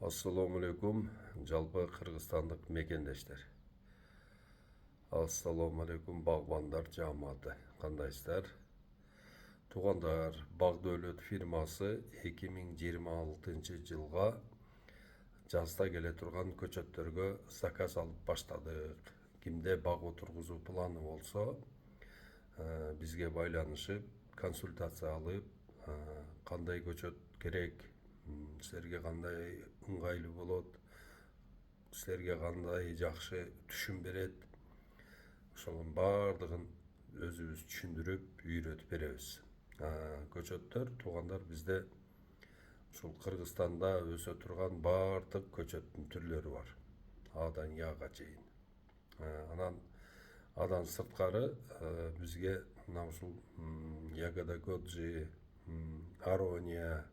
Assalamu alaikum, жалпы Кыргызстандык мекендештер. Assalamu alaikum багбандар жамааты. Кандайсыздар? Туугандар, Баг Дөөлөт фирмасы 2026 жылга жазда келе турган көчөттөргө заказ алып баштадык. Кимде баг отургузуу планы болсо, бизге байланышып, консультация алып, кандай көчөт керек, силерге кандай ыңгайлуу болот, силерге кандай жакшы түшүм берет, ошонун баардыгын өзүбүз түшүндүрүп, үйрөтүп беребиз. Көчөттөр, туугандар, бизде ушул Кыргызстанда өсө турган баардык көчөттүн түрлөрү бар. Адан Яга чейин. Адан сырткары бизге мына ушул Ягода Годжи, Арония,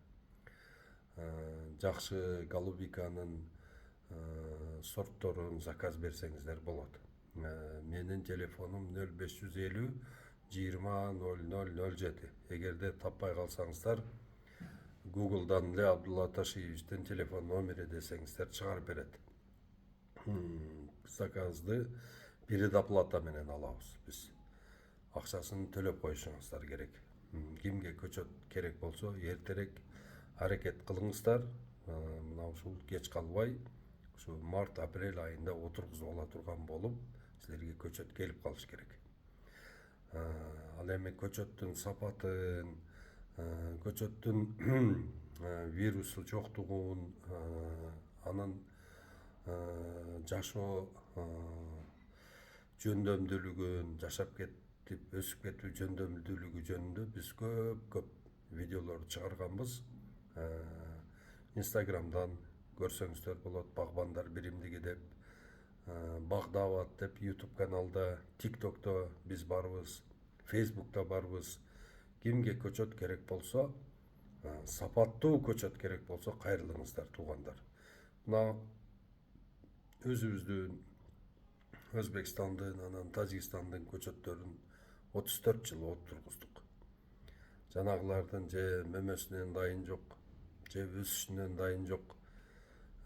жакшы голубиканын сортторун заказ берсеңиздер болот. Менин телефонум 0550 20 0007. Эгерде таппай калсаңыздар, Google'дан эле Абдулла Ташиевичтин телефон номери десеңиздер чыгарып берет. Заказды предоплата менен алабыз биз. Акчасын төлөп коюшуңуздар керек. Кимге көчөт керек болсо, эртерээк аракет кылыңыздар. Мына ушул кеч калбай, ушу март-апрель айында отургузуп ала турган болуп, силерге көчөт келип калыш керек. Ал эми көчөттүн сапатын, көчөттүн вирусу жоктугун, анын жашоо жөндөмдүүлүгүн, жашап кетип өсүп кетүү жөндөмдүүлүгү жөнүндө биз көп видеолор чыгарганбыз. Инстаграмдан көрсөңүздөр болот, багбандар биримдиги деп, Багдават деп YouTube каналда, TikTokто биз барбыз, Facebook'та барбыз. Кимге көчөт керек болсо, сапаттуу көчөт керек болсо, кайрылыңыздар, туугандар. Мына өзүбүздүн Өзбекстандын, анан Тажикстандын көчөттөрүн 34 жыл отургуздук. Жанагылардын же мөмөсүнөн дайын жок, же өсүшүнөн дайын жок.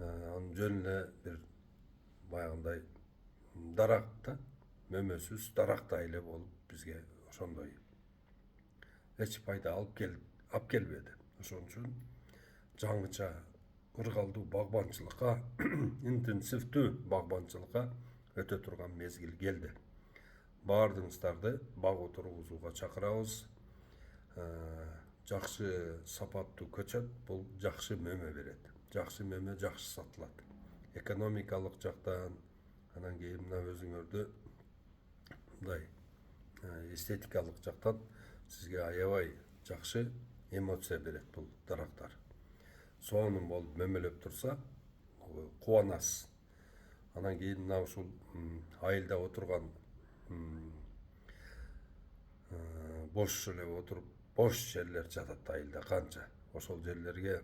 Анын жөн эле бир баягындай даракта, мөмөсүз дарактай эле болуп бизге ошондой эч пайда алып келбеди. Ошон үчүн жаңыча ыргалдуу багбанчылыкка, интенсивдүү багбанчылыкка өтө турган мезгил келди. Баардыгыңыздарды баг отургузууга чакырабыз. Жакшы сапаттуу көчөт бул жакшы мөмө берет. Жакшы мөмө жакшы сатылат. Экономикалык жактан, анан кийин мына өзүңөрдү мындай эстетикалык жактан сизге аябай жакшы эмоция берет бул дарактар. Сонун болуп мөмөлөп турса, кубанасыз. Анан кийин мына ушул айылда отурган, бош эле отуруп, бош жерлер жатат айылда канча. Ошол жерлерге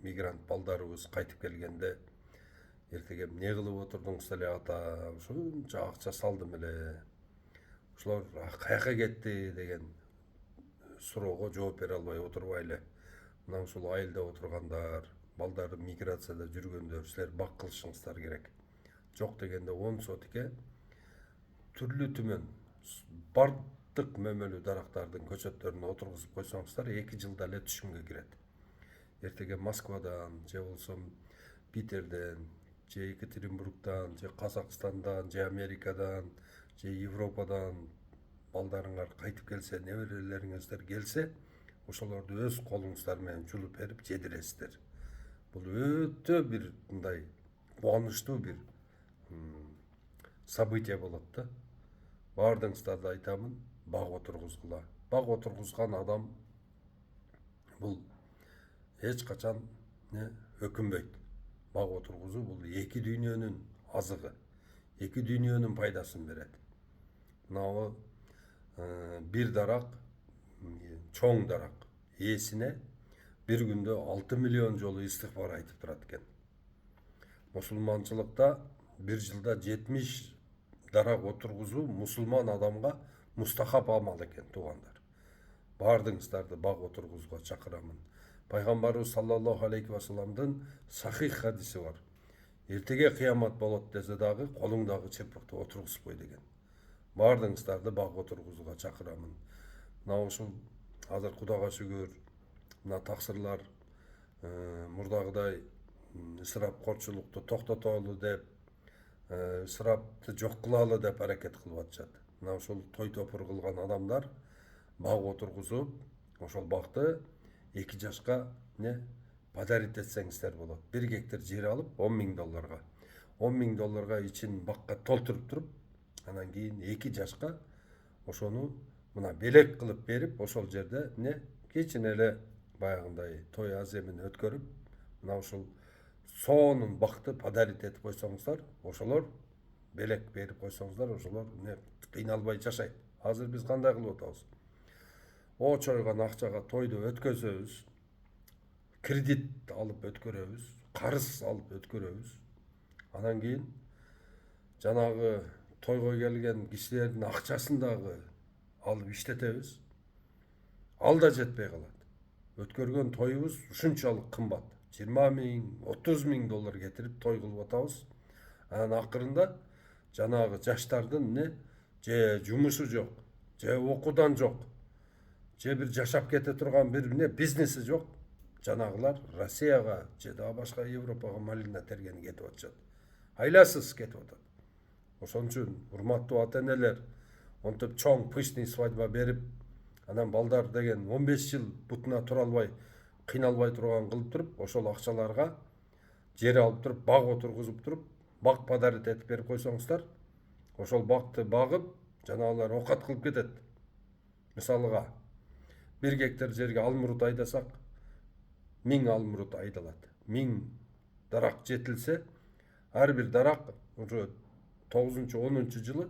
мигрант балдарыбыз кайтып келгенде, эртеге эмне кылып отурдуңуз эле ата, ушунча акча салдым эле, ушулар каяка кетти деген суроого жооп бере албай отурбайлы. Мына ушул айылда отургандар, балдары миграцияда жүргөндөр, силер бак кылышыңыздар керек. Жок дегенде 10 сотике түрлүү түмөн бардык мөмөлүү дарактардын көчөттөрүн отургузуп койсоңуздар, 2 жылда эле түшүмгө кирет. Эртеге Москвадан, же болсо Питерден, же Екатеринбургдан, же Казакстандан, же Америкадан, же Европадан балдарыңар кайтып келсе, неберелериңиздер келсе, ошолорду өз колуңуздар менен жулуп берип жедиресиздер. Бул өтө бир мындай кубанычтуу бир событие болот да. Баардыгыңыздарды айтамын, баг отургузгула. Баг отургузган адам бул эч качан өкүнбөйт. Баг отургузуу бул эки дүйнөнүн азыгы, эки дүйнөнүн пайдасын берет. Мына бир дарак, чоң дарак ээсине бир күндө 6 миллион жолу истигфар айтып турат экен. Мусулманчылыкта бир жылда 70 дарак отургузуу мусулман адамга мустахап амал экен, туугандар. Баардыгыңыздарды баг отургузууга чакырамын. Пайгамбарыбыз саллаллаху алейхи вассаламдын сахих хадиси бар. Эртеге кыямат болот десе дагы колуңдагы чырпыкты отургузбой деген. Бардыңыздарды баг отургузууга чакырамын. Мына ушул азыр Кудайга шүгүр мына таксырлар мурдагыдай ысырапкорчулукту токтотолу деп, ысырапты жок кылалы деп аракет кылып атышат. Мына ушул той топур кылган адамдар баг отургузуп, ошол багты 2 жашка подарить этсеңиздер болот. 1 гектар жер алып $10,000. $10,000 ичин бакка толтуруп туруп, анан кийин 2 жашка ошону мына белек кылып берип, ошол жерде кичине эле баягындай той аземин өткөрүп, мына ушул сонун бакты подарить этип койсоңуздар, ошолор белек берип койсоңуздар, ошолор кыйналбай жашайт. Азыр биз кандай кылып атабыз? Очойгон акчага тойду өткөзөбүз, кредит алып өткөрөбүз, карыз алып өткөрөбүз. Анан кийин жанагы тойго келген кишилердин акчасын дагы алып иштетебиз. Ал да жетпей калат. Өткөргөн тоюбуз ушунчалык кымбат. $20,000, $30,000 кетирип той кылып атабыз. Анан акырында жанагы жаштардын же жумушу жок, же окуудан жок, же бир жашап кете турган бир бизнеси жок. Жанагылар Россияга же дагы башка Европага малина тергени кетип атышат. Айласыз кетип атат. Ошон үчүн урматтуу ата-энелер, онтип чоң пышный свадьба берип, анан балдар деген 15 жыл бутуна тура албай, кыйналбай турган кылып туруп, ошол акчаларга жер алып туруп, баг отургузуп туруп, баг подарить этип берип койсоңуздар, ошол багты багып, жанагылар окат кылып кетет. Мисалыга 1 гектар жерге алмурут айдасак, 1000 алмурут айдалат. 1000 дарак жетилсе, ар бир дарак уже 9-10 жылы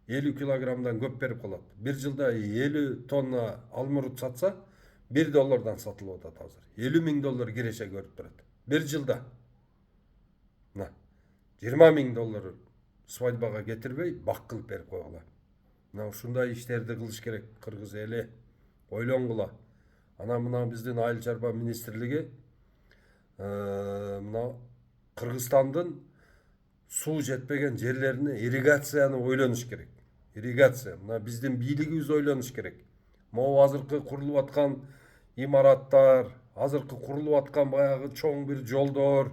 50 килограммдан көп берип калат. Bir жылда 50 тонна алмурут сатса, $1 сатылып атат азыр. $50,000 киреше көрүп турат. Bir жылда. $20,000 свадьбага кетирбей, бак кылып берип койгула. Мына ушундай иштерди кылыш керек, кыргыз эли. Ойлонгула. Анан мына биздин айыл чарба министрлиги мына Кыргызстандын суу жетпеген жерлерине ирригацияны ойлонуш керек. Ирригация. Мына биздин бийлигибиз ойлонуш керек. Могу азыркы курулуп аткан имараттар, азыркы курулуп аткан баягы чоң бир жолдор,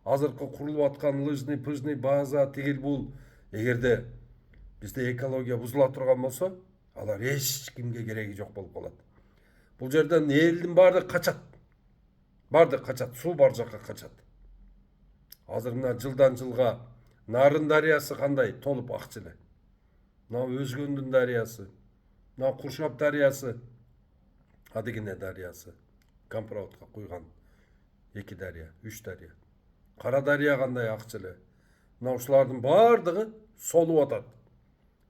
азыркы курулуп аткан лыжный, пыжный база, тигил бул, эгерде бизде экология бузула турган болсо, алар эч кимге кереги жок болуп калат. Бул жерден элдин баардыгы качат. Баардыгы качат, суу бар жакка качат. Азыр мына жылдан жылга Нарын дарыясы кандай толуп акчы эле. Мына Өзгөндүн дарыясы, мына Куршап дарыясы, Адыгене дарыясы, Компроводко куйган 2 дарыя, 3 дарыя. Кара дарыя кандай акчы эле. Мына ушулардын баардыгы солуп атат.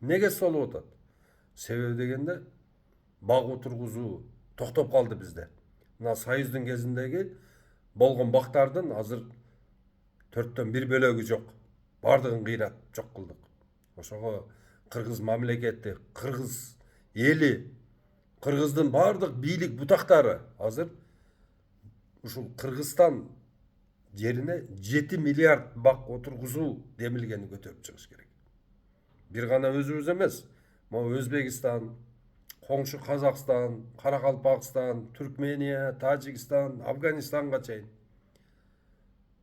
Неге солуп атат? Себеби дегенде баг отургузуу токтоп калды бизде. Мына Союздун кезиндеги болгон бактардын азыр 4төн 1 бөлөгү жок. Бардыгын кыйрат, жок кылдык. Ошого кыргыз мамлекети, кыргыз эли, кыргыздын бардык бийлик бутактары азыр ушул Кыргызстан жерине 7 миллиард бак отургузуу демилгени көтөрүп чыгыш керек. Бир гана өзүбүз эмес, могу Өзбекистан, коңшу Казакстан, Каракалпакстан, Түркмения, Тажикстан, Афганистанга чейин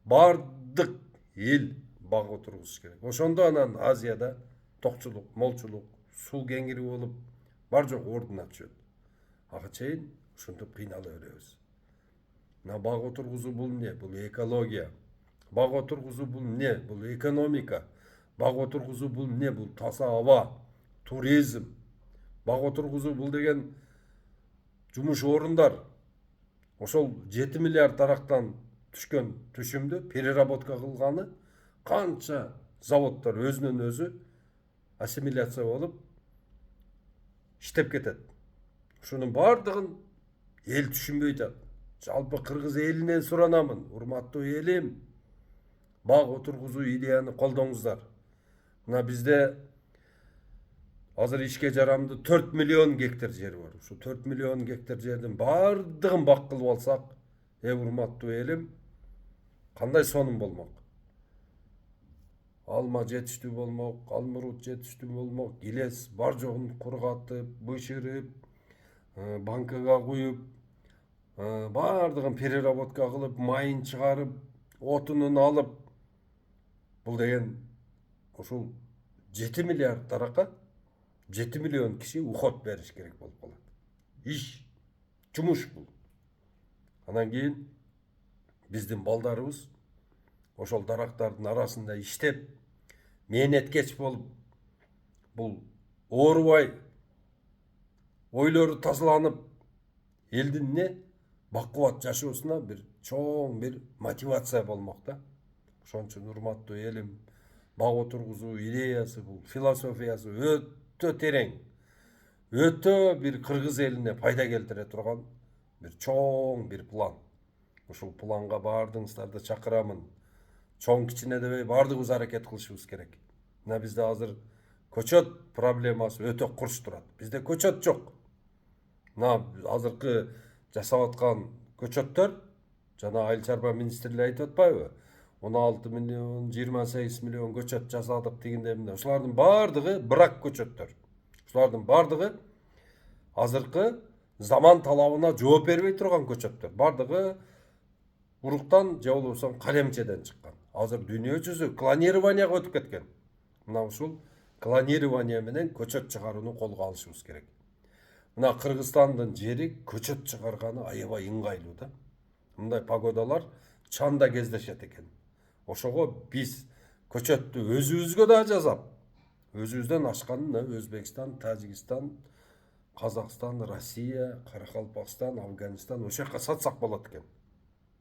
бардык эл баг отургузуш керек. Ошондо анан Азияда токчулук, молчулук, суу кеңири болуп, бар жок ордуна түшөт. Ага чейин ушинтип кыйнала беребиз. Мына баг отургузуу бул эмне? Бул экология. Баг отургузуу бул эмне? Бул экономика. Баг отургузуу бул эмне? Бул таза аба, туризм. Баг отургузуу бул деген жумуш орундар. Ошол 7 миллиард дарактан түшкөн түшүмдү переработка кылганы канча заводдор өзүнөн өзү ассимиляция болуп иштеп кетет. Ушунун бардыгын эл түшүнбөй атат. Жалпы кыргыз элинен суранамын, урматтуу элим, баг отургузуу идеяны колдоңуздар. Мына бизде азыр ишке жарамды 4 миллион гектар жер бар. Ушу 4 миллион гектар жердин бардыгын бак кылып алсак, урматтуу элим, кандай сонун болмок? Алма жетиштүү болмок, алмурут жетиштүү болмок, килес бар жогун кургатып, бышырып, банкага куюп, баардыгын переработка кылып, майын чыгарып, отунун алып, бул деген ушул 7 миллиард таракка 7 миллион киши ухот бериш керек болуп калат. Иш, жумуш бул. Анан кийин биздин балдарыбыз ошол дарактардын арасында иштеп, мээнеткеч болуп, бул оорубай, ойлору тазаланып, элдин бакубат жашоосуна бир чоң бир мотивация болмок да. Ошон үчүн урматтуу элим, бак отургузуу идеясы, бул философиясы өтө терең, өтө бир кыргыз элине пайда келтире турган бир чоң бир план. Ушул планга баардыгыңыздарды чакырамын. Чоң кичине дебей баардыгыбыз аракет кылышыбыз керек. Мына бизде азыр көчөт проблемасы өтө курч турат. Бизде көчөт жок. Мына азыркы жасап аткан көчөттөр, жана айыл чарба министрлиги айтып атпайбы? 16 миллион, 28 миллион көчөт жасадык дегенде эмне? Ушулардын баардыгы брак көчөттөр. Ушулардын баардыгы азыркы заман талабына жооп бербей турган көчөттөр. Баардыгы уруктан же болбосо калемчеден чыккан. Азыр дүйнө жүзү клонированияга өтүп кеткен. Мына ушул клонирование менен көчөт чыгарууну колго алышыбыз керек. Мына Кыргызстандын жери көчөт чыгарганы аябай ыңгайлуу да. Мындай погодалар чанда кездешет экен. Ошого биз көчөттү өзүбүзгө да жасап, өзүбүздөн ашканын Өзбекстан, Тажикстан, Казакстан, Россия, Каракалпакстан, Афганистан ошол жака сатсак болот экен.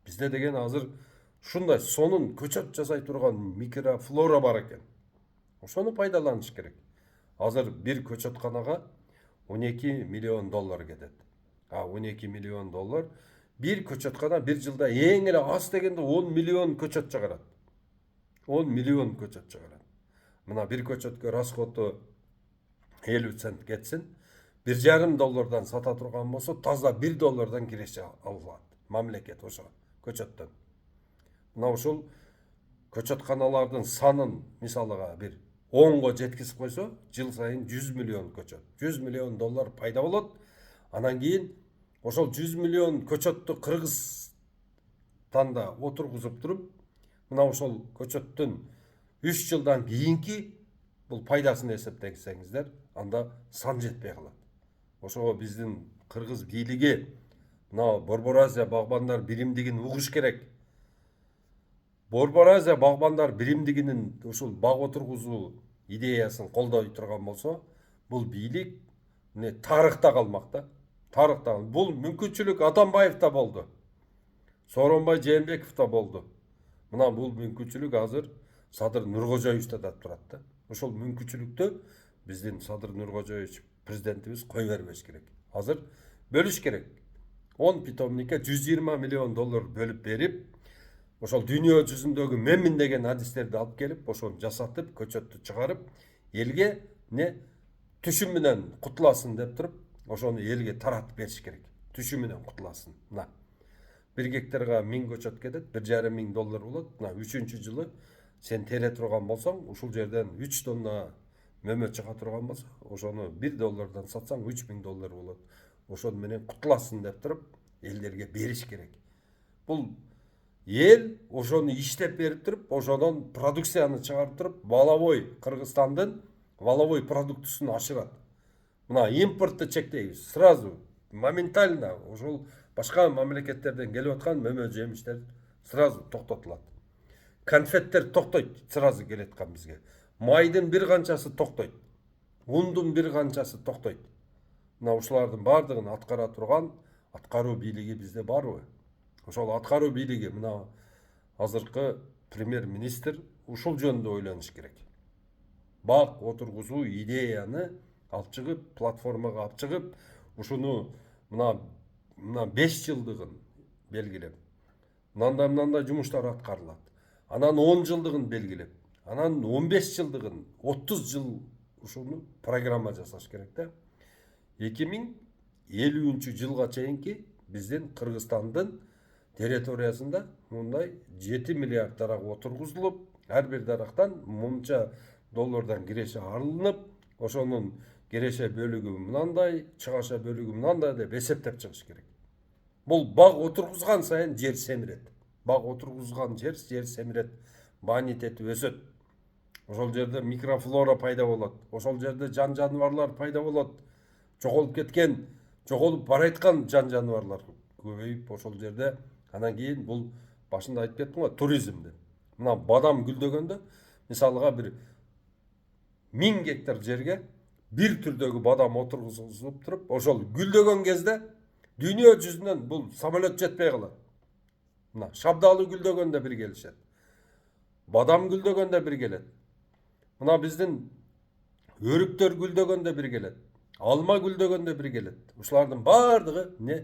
Бизде деген азыр ушундай сонун көчөт жасай турган микрофлора бар экен. Ошону пайдаланыш керек. Азыр бир көчөтканага 12 миллион доллар кетет. 12 миллион доллар бир көчөткана бир жылда эң эле аз дегенде 10 миллион көчөт чыгарат. 10 миллион көчөт чыгарат. Мына бир көчөткө расходу 50 цент кетсин, 1,5 доллардан сата турган болсо, таза 1 доллардан киреше алат мамлекет ошо көчөттөн. Мына ушул көчөтканалардын санын мисалыга бир 10го жеткизип койсо, жыл сайын 100 миллион көчөт, 100 миллион доллар пайда болот. Анан кийин ошол 100 миллион көчөттү Кыргызстанда отургузуп туруп, мына ошол көчөттүн 3 жылдан кийинки бул пайдасын эсептесеңиздер, анда сан жетпей калат. Ошого биздин кыргыз бийлиги мына Борбор Азия багбандар биримдигин угуш керек. Борбор Азия багбандар биримдигинин ушул бак отургузуу идеясын колдой турган болсо, бул бийлик тарыхта калмак да. Тарыхта. Бул мүмкүнчүлүк Атамбаевда болду. Сооронбай Жээнбеков да болду. Мына бул мүмкүнчүлүк азыр Садыр Нуркожоевичте да турат да. Ошол мүмкүнчүлүктү биздин Садыр Нуркожоевич президентибиз кой бербеш керек. Азыр бөлүш керек. 10 питомникке 120 миллион доллар бөлүп берип, ошол дүйнө жүзүндөгү мемин деген адистерди алып келип, ошону жасатып, көчөттү чыгарып, элге түшүм менен кутуласын деп туруп, ошону элге таратып бериш керек. Түшүм менен кутуласын. Мына 1 гектарга 1000 көчөт кетет, 1,5 миң доллар болот. Мына 3-чү жылы сен тере турган болсоң, ушул жерден 3 тонна мөмө чыга турган болсо, ошону 1 доллардан сатсаң 3000 доллар болот. Ошону менен кутуласын деп туруп, элдерге бериш керек. Бул эл ошону иштеп берип туруп, ошодон продукцияны чыгарып туруп, валовой Кыргызстандын валовой продуктусун ашырат. Мына импортты чектейбиз. Сразу, моментально ошол башка мамлекеттерден келип аткан мөмө жемиштер сразу токтотулат. Конфеттер токтойт, сразу келет аткан бизге. Майдын бир канчасы токтойт. Ундун бир канчасы токтойт. Мына ушулардын баардыгын аткара турган аткаруу бийлиги бизде барбы? Ошол аткаруу бийлиги мына азыркы премьер-министр ушул жөнүндө ойлонуш керек. Бак отургузуу идеяны алып чыгып, платформага алып чыгып, ушуну мына 5 жылдыгын белгилеп, мындай жумуштар аткарылат. Анан 10 жылдыгын белгилеп, анан 15 жылдыгын, 30 жыл ушуну программа жасаш керек да. 2050 жылга чейинки биздин Кыргызстандын территориясында мындай 7 миллиард дарак отургузулуп, ар бир дарактан мынча доллардан киреше алынып, ошонун киреше бөлүгү мынандай, чыгаша бөлүгү мынандай деп эсептеп чыгыш керек. Бул баг отургузган сайын жер семирет. Баг отургузган жер семирет, маанитети өсөт. Ошол жерде микрофлора пайда болот. Ошол жерде жан жаныбарлар пайда болот. Жоголуп кеткен, жоголуп барайткан жан жаныбарлар көбөйүп ошол жерде анан кийин бул башында айтып кеттим го, туризм деп. Мына бадам гүлдөгөндө, мисалга бир 1000 гектар жерге бир түрдөгү бадам отургузулуп туруп, ошол гүлдөгөн кезде дүйнө жүзүнөн бул самолет жетпей калат. Мына шабдалы гүлдөгөндө бир келишет. Бадам гүлдөгөндө бир келет. Мына биздин өрүктөр гүлдөгөндө бир келет. Алма гүлдөгөндө бир келет. Ушулардын баардыгы не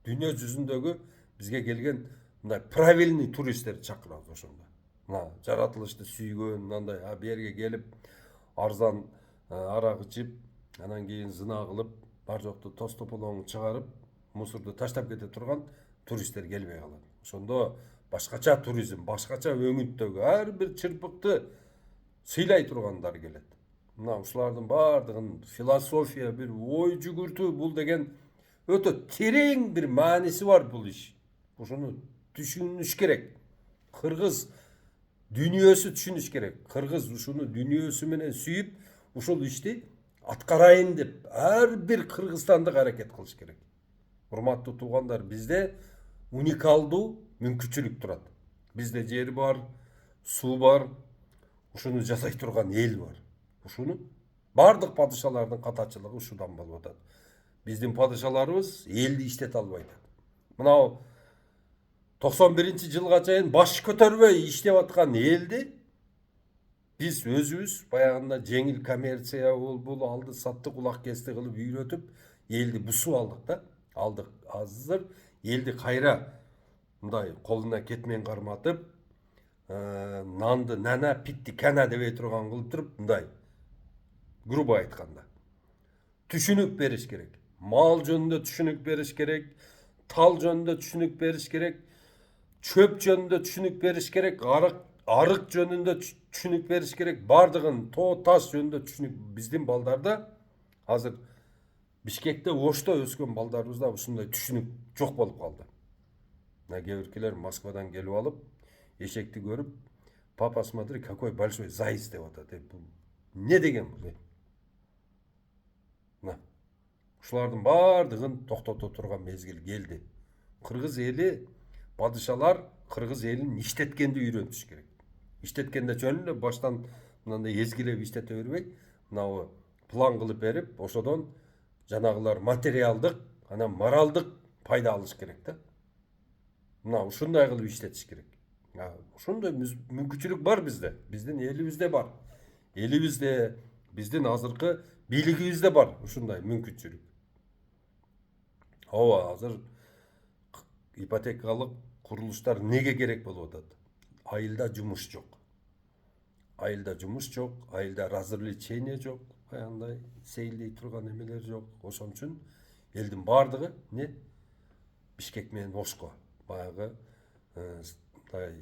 дүйнө жүзүндөгү бизге келген мындай правильный туристтерди чакырабыз ошондо. Мына жаратылышты сүйгөн, мындай бу жерге келип арзан арак ичип, анан кийин зына кылып, бар жокту тоз тополоң чыгарып, мусорду таштап кете турган туристтер келбей калат. Ошондо башкача туризм, башкача өңүттөгү ар бир чырпыкты сыйлай тургандар келет. Мына ушулардын баардыгын философия, бир ой жүгүртүү, бул деген өтө терең бир мааниси бар бул иш. Ошону түшүнүш керек. Кыргыз дүйнөсү түшүнүш керек. Кыргыз ушуну дүйнөсү менен сүйүп, ушул ишти аткарайын деп ар бир кыргызстандык аракет кылыш керек. Урматтуу туугандар, бизде уникалдуу мүмкүнчүлүк турат. Бизде жер бар, суу бар, ушуну жасай турган эл бар. Ушуну бардык падышалардын катачылыгы ушудан болуп атат. Биздин падышаларыбыз элди иштете албай атат. Мынау 91-жылга чейин баш көтөрбөй иштеп аткан элди биз өзүбүз баягында жеңил коммерция бул алды сатты кулак кести кылып үйрөтүп элди бусуп алдык да. Алдык. Азыр элди кайра мындай колуна кетмен карматып, нанды нана, питти кана дебей турган кылып туруп, мындай грубо айтканда түшүнүк бериш керек. Мал жөнүндө түшүнүк бериш керек, тал жөнүндө түшүнүк бериш керек, чөп жөнүндө түшүнүк бериш керек, арык жөнүндө түшүнүк бериш керек, бардыгын тоо таш жөнүндө түшүнүк. Биздин балдарда азыр Бишкекте, Ошто өскөн балдарыбызда ушундай түшүнүк жок болуп калды. Кээ биркилер Москвадан келип алып, эшекти көрүп, папа, смотри, какой большой заяц деп атат. Бул не деген бул? Ушулардын баардыгын токтото турган мезгил келди. Кыргыз эли, падышалар кыргыз элин иштеткенди үйрөнүш керек. Иштеткенде жөн эле баштан мындай эзгилеп иштете бербей, мынабу план кылып берип, ошодон жанагылар материалдык, анан моралдык пайда алыш керек да. Мына ушундай кылып иштетиш керек. Ошондой мүмкүнчүлүк бар бизде. Биздин элибизде бар. Элибизде, биздин азыркы бийлигибизде бар ушундай мүмкүнчүлүк. Ооба, азыр ипотекалык курулуштар неге керек болуп атат? Айылда жумуш жок. Айылда жумуш жок, айылда разрешение жок, баягындай сейилдей турган эмелер жок. Ошон үчүн элдин баардыгы не? Бишкек менен Ошко, баягы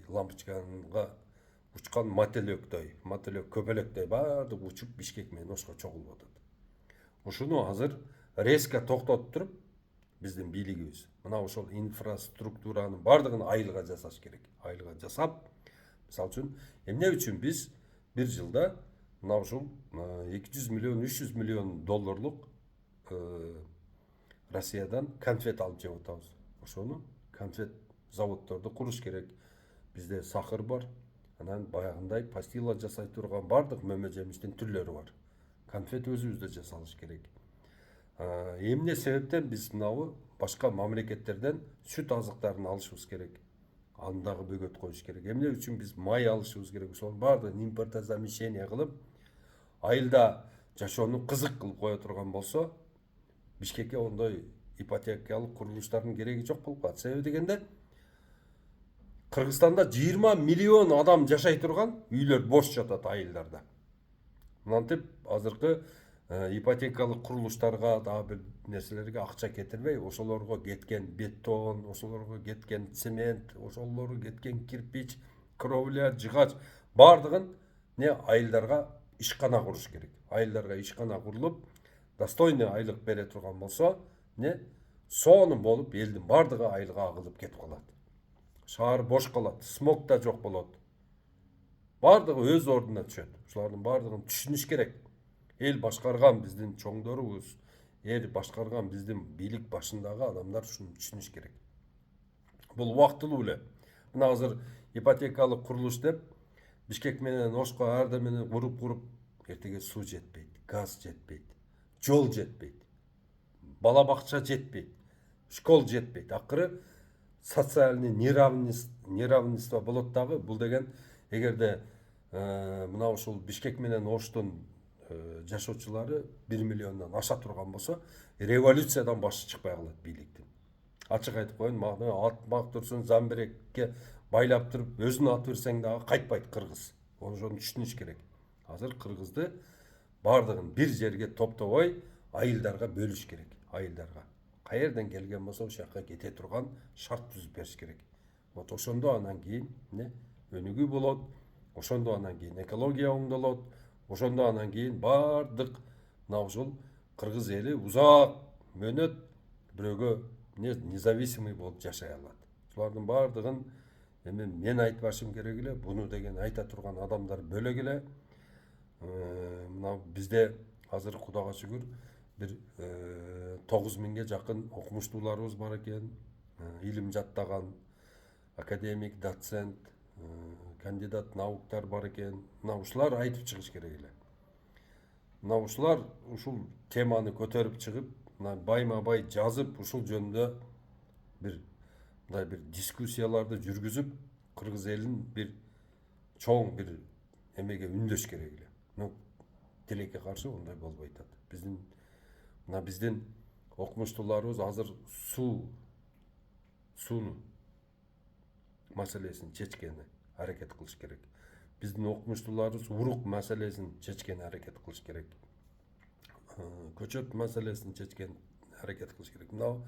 лампочканга учкан мателөктөй, көбөлөктөй баардыгы учуп Бишкек менен Ошко чогулуп атат. Ушуну азыр резко токтотуп туруп биздин бийлигибиз мына ошол инфраструктуранын баардыгын айылга жасаш керек. Айылга жасап, мисалы үчүн эмне үчүн биз бир жылда мына ушул 200 миллион, 300 миллион долларлук Россиядан конфет алып жеп атабыз. Ошону конфет заводдорду куруш керек. Бизде сахар бар, анан баягындай пастила жасай турган бардык мөмө жемиштин түрлөрү бар. Конфет өзүбүздө жасалыш керек. Эмне себептен биз мынабу башка мамлекеттерден сүт азыктарын алышыбыз керек. Андагы бөгөт коюш керек. Эмне үчүн биз май алышыбыз керек. Ошонун баардыгын импортозамещение кылып, айылда жашоону кызык кылып кое турган болсо, Бишкекке ондой ипотекалык курулуштардын кереги жок болуп калат. Себеби дегенде Кыргызстанда 20 миллион адам жашай турган үйлөр бош жатат айылдарда. Мынантип азыркы ипотекалык курулуштарга дагы бир нерселерге акча кетирбей, ошолорго кеткен бетон, ошолорго кеткен цемент, ошолорго кеткен кирпич, кровля, жыгач баардыгын не айылдарга ишкана куруш керек. Айылдарга ишкана курулуп, достойный айлык бере турган болсо, не сонун болуп элдин баардыгы айылга агылып кетип калат. Шаар бош калат, смог да жок болот. Баардыгы өз ордуна түшөт. Ушулардын баардыгын түшүнүш керек. Эл башкарган биздин чоңдорубуз, эл башкарган биздин бийлик башындагы адамдар ушуну түшүнүш керек. Бул убактылуу эле. Мына азыр ипотекалык курулуш деп Бишкек менен Ошко Арда менен куруп эртеге суу жетпейт, газ жетпейт, жол жетпейт, бала бакча жетпейт, школ жетпейт. Акыры социальный неравенство болот дагы. Бул деген эгерде мына ушул Бишкек менен Оштун жашоочулары 1 миллиондон аша турган болсо, революциядан башы чыкпай калат бийликтин. Ачык айтып коеюн, атмак турсун Замбирекке байлап туруп өзүн атып берсең дагы кайтпайт кыргыз. Ошону түшүнүш керек. Азыр кыргызды баардыгын бир жерге топтобой айылдарга бөлүш керек. Айылдарга каерден келген болсо ошол жака кете турган шарт түзүп бериш керек. Вот ошондо анан кийин өнүгүү болот. Ошондо анан кийин экология оңдолот. Ошондо анан кийин баардык мына ушул кыргыз эли узак мөөнөт бирөөгө независимый болуп жашай алат. Булардын баардыгын эми мен айтып башым керек эле. Буну деген айта турган адамдар бөлөк эле. Мына бизде азыр Кудайга шүгүр бир 9000ге жакын окумуштууларыбыз бар экен. Илим жаттаган академик, доцент, кандидат науктар бар экен. Мына ушулар айтып чыгыш керек эле. Мына ушулар ушул теманы көтөрүп чыгып, мына байма-бай жазып, ушул жөнүндө мындай бир дискуссияларды жүргүзүп, кыргыз элин бир чоң бир эмеге үндөш керек эле. Ну, тилекке каршы ондай болбой атат. Биздин окумуштууларыбыз азыр суунун маселесин чечкени аракет кылыш керек. Биздин окумуштууларыбыз урук маселесин чечкени аракет кылыш керек. Көчөт маселесин чечкени аракет кылыш керек. Мына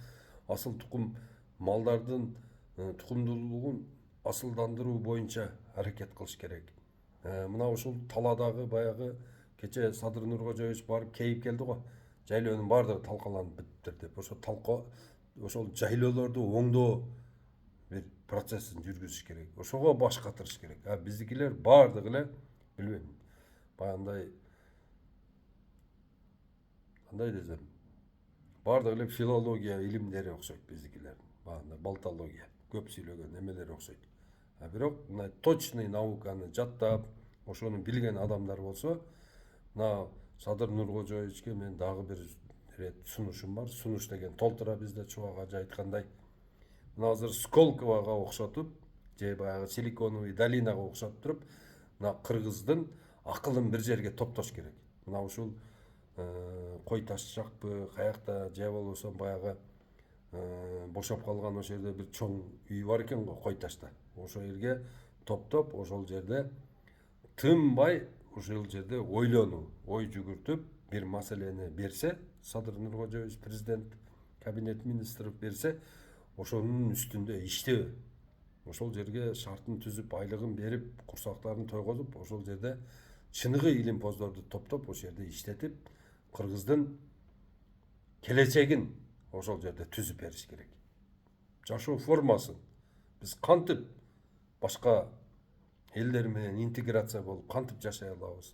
асыл тукум малдардын тукумдуулугун асылдандыруу боюнча аракет кылыш керек. Мына ушул таладагы баягы кече Садыр Нуркожоевич барып кейип келди го. Жайлоонун баардыгы талкаланып бүттүр деп. Ошол жайлоолорду оңдоо бир процессин жүргүзүш керек. Ошого баш катырыш керек. Биздикилер баардыгы эле билбейм. Баягындай кандай десем, баардыгы эле филология илимдери окшойт биздикилер. Баягындай балтология, көп сүйлөгөн эмелер окшойт. Бирок мына точный науканы жаттап, ошону билген адамдар болсо, мына Садыр Нуркожоевичке мен дагы бир рет сунушум бар. Сунуш деген толтура бизде Чубак ажы айткандай. Мына азыр Сколкового окшотуп, же баягы Силиконовый долинага окшотуп туруп, мына кыргыздын акылын бир жерге топтош керек. Мына ушул Кой таш жакпы, каякта же болбосо баягы бошоп калган ошол жерде бир чоң үй бар экен го, Кой ташта. Ошол жерге топтоп, ошол жерде тынбай ошол жерде ойлонуу, ой жүгүртүп бир маселени берсе, Садыр Нуркожоевич президент, кабинет министров берсе, ошонун үстүндө иштөө. Ошол жерге шартын түзүп, айлыгын берип, курсактарын тойгозуп, ошол жерде чыныгы илимпоздорду топтоп, ошол жерде иштетип, кыргыздын келечегин ошол жерде түзүп бериш керек. Жашоо формасын биз кантип башка элдер менен интеграция болуп кантип жашай алабыз?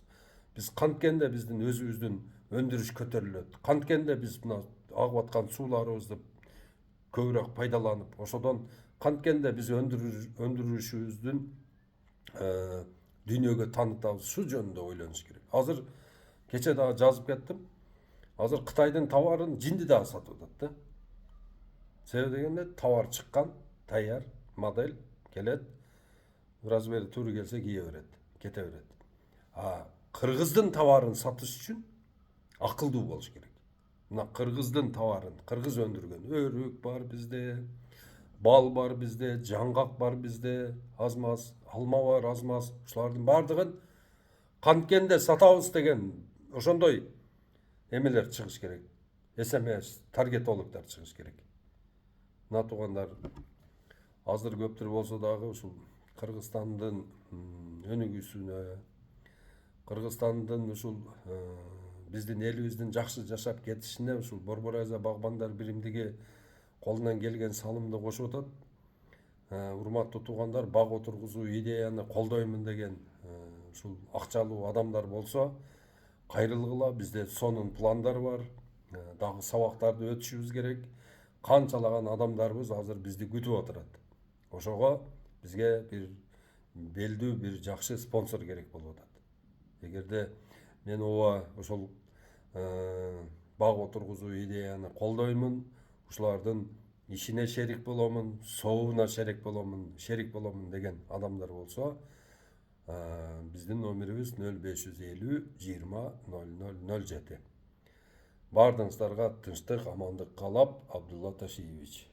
Биз канткенде биздин өзүбүздүн өндүрүш көтөрүлөт. Канткенде биз мына агып аткан сууларыбызды көбүрөөк пайдаланып, ошодон канткенде биз өндүрүшүбүздүн дүйнөгө таанытабыз. Ушул жөнүндө ойлонуш керек. Азыр кече дагы жазып кеттим. Азыр Кытайдын товарын жинди дагы сатып атат да. Себеби дегенде товар чыккан, даяр, модель келет. Размери туура келсе кие берет, кете берет. Кыргыздын товарын сатыш үчүн акылдуу болуш керек. Мына кыргыздын товарын, кыргыз өндүргөн өрүк бар бизде, бал бар бизде, жаңгак бар бизде, аз-маз, алма бар аз-маз. Ушулардын баардыгын канткенде сатабыз деген ошондой эмелер чыгыш керек. SMS, таргетологдор чыгыш керек. Мына туугандар азыр көптөр болсо дагы ушул Кыргызстандын өнүгүүсүнө, Кыргызстандын ушул биздин элибиздин жакшы жашап кетишине ушул Борбор Азия багбандар биримдиги колунан келген салымды кошуп атат. Урматтуу туугандар, бак отургузуу идеяны колдоймун деген ушул акчалуу адамдар болсо кайрылгыла. Бизде сонун пландар бар. Дагы сабактарды өтүшүбүз керек. Канчалаган адамдарыбыз азыр бизди күтүп отурат. Ошого бизге бир белдүү, бир жакшы спонсор керек болуп атат. Эгерде мен ооба ошол бак отургузуу идеяны колдоймун, ушулардын ишине шерик боломун, сообуна шерик боломун деген адамдар болсо, биздин номерибиз 0550 20 0007. Бардыгыңыздарга тынчтык, амандык каалап, Абдулла Ташиевич.